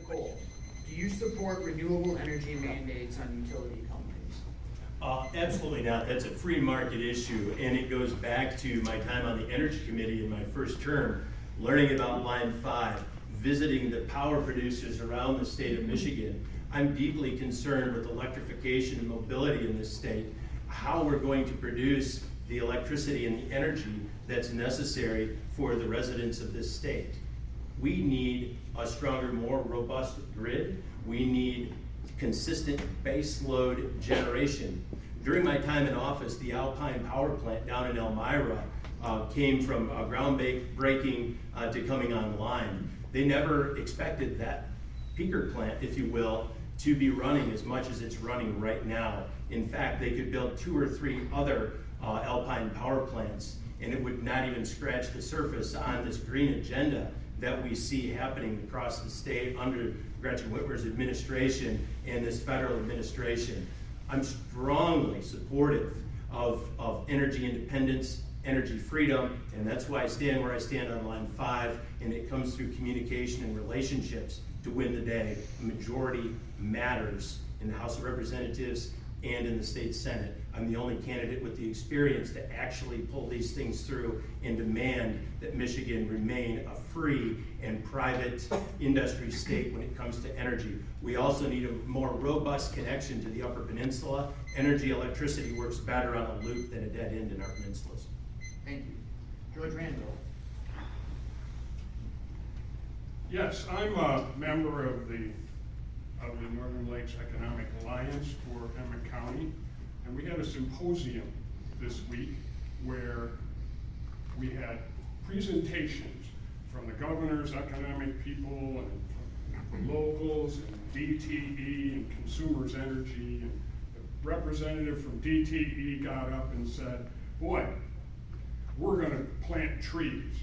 Cole, do you support renewable energy mandates on utility companies? Absolutely not. That's a free market issue, and it goes back to my time on the Energy Committee in my first term, learning about Line 5, visiting the power producers around the state of Michigan. I'm deeply concerned with electrification and mobility in this state, how we're going to produce the electricity and the energy that's necessary for the residents of this state. We need a stronger, more robust grid. We need consistent base load generation. During my time in office, the Alpine power plant down in Elmira came from groundbreaking to coming online. They never expected that peaker plant, if you will, to be running as much as it's running right now. In fact, they could build 2 or 3 other Alpine power plants, and it would not even scratch the surface on this green agenda that we see happening across the state under Gretchen Whitmer's administration and this federal administration. I'm strongly supportive of energy independence, energy freedom, and that's why I stand where I stand on Line 5, and it comes through communication and relationships to win the day. A majority matters in the House of Representatives and in the state Senate. I'm the only candidate with the experience to actually pull these things through and demand that Michigan remain a free and private industry state when it comes to energy. We also need a more robust connection to the Upper Peninsula. Electricity works better on a loop than a dead end in our peninsulas. Thank you. George Randall. Yes, I'm a member of the Northern Lakes Economic Alliance for Emmett County, and we had a symposium this week where we had presentations from the governor's economic people and from locals and DTE and Consumers Energy, and the representative from DTE got up and said, boy, we're going to plant trees,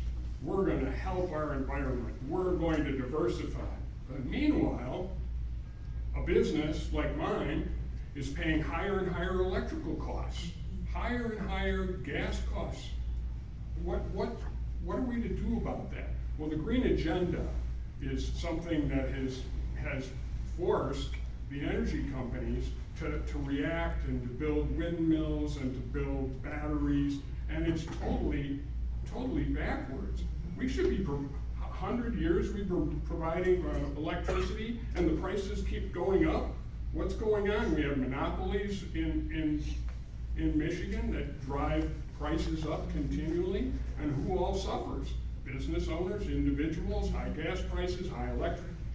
we're going to help our environment, we're going to diversify. But meanwhile, a business like mine is paying higher and higher electrical costs, higher and higher gas costs. What are we to do about that? Well, the green agenda is something that has forced the energy companies to react and to build windmills and to build batteries, and it's totally backwards. We should be 100 years we've been providing electricity, and the prices keep going up. What's going on? We have monopolies in Michigan that drive prices up continually, and who all suffers? Business owners, individuals, high gas prices, high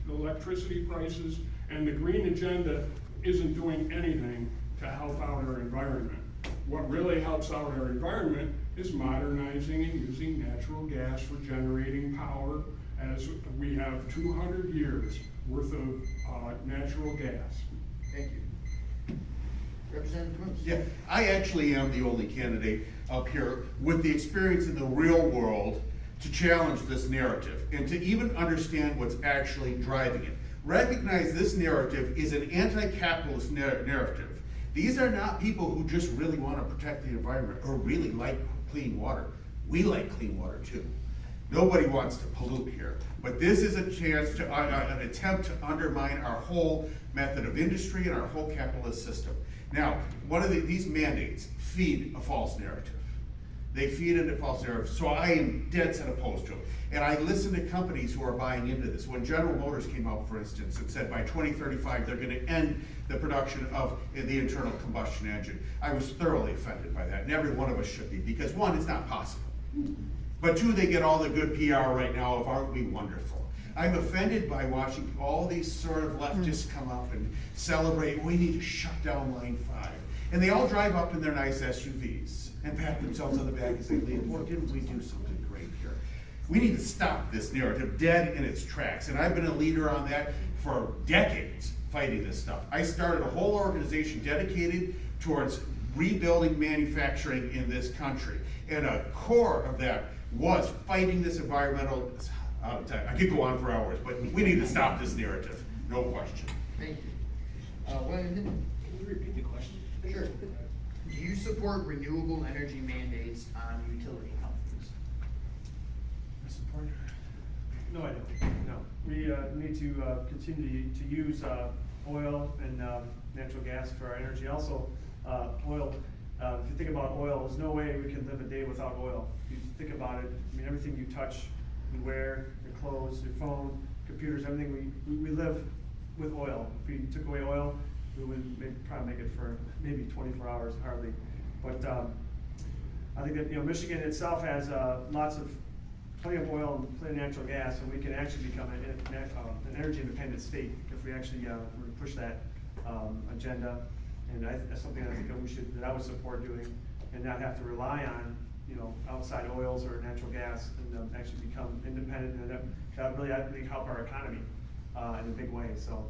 electricity prices, and the green agenda isn't doing anything to help out our environment. What really helps out our environment is modernizing and using natural gas for generating power, as we have 200 years worth of natural gas. Thank you. Representative Moose. Yeah, I actually am the only candidate up here with the experience in the real world to challenge this narrative and to even understand what's actually driving it. Recognize this narrative is an anti-capitalist narrative. These are not people who just really want to protect the environment or really like clean water. We like clean water too. Nobody wants to pollute here, but this is a chance to, an attempt to undermine our whole method of industry and our whole capitalist system. Now, these mandates feed a false narrative. They feed into false narrative, so I am dead set opposed to them. And I listen to companies who are buying into this. When General Motors came out, for instance, and said by 2035 they're going to end the production of the internal combustion engine, I was thoroughly offended by that, and every one of us should be, because one, it's not possible. But two, they get all the good PR right now of aren't we wonderful. I'm offended by watching all these sort of leftists come up and celebrate, we need to shut down Line 5. And they all drive up in their nice SUVs and pat themselves on the back and say, boy, didn't we do something great here? We need to stop this narrative dead in its tracks. And I've been a leader on that for decades, fighting this stuff. I started a whole organization dedicated towards rebuilding manufacturing in this country. And a core of that was fighting this environmental, out of time. I could go on for hours, but we need to stop this narrative, no question. Thank you. Wellington? Can you repeat the question? Sure. Do you support renewable energy mandates on utility companies? I support No, I don't, no. We need to continue to use oil and natural gas for our energy. Also, oil, if you think about oil, there's no way we can live a day without oil. If you think about it, I mean, everything you touch, you wear, your clothes, your phone, computers, everything, we live with oil. If we took away oil, we would probably make it for maybe 24 hours, hardly. But I think that, you know, Michigan itself has plenty of oil and plenty of natural gas, and we can actually become an energy independent state if we actually push that agenda. And that's something I think that I would support doing, and not have to rely on, you know, outside oils or natural gas, and actually become independent, and that would really, I think, help our economy in a big way. So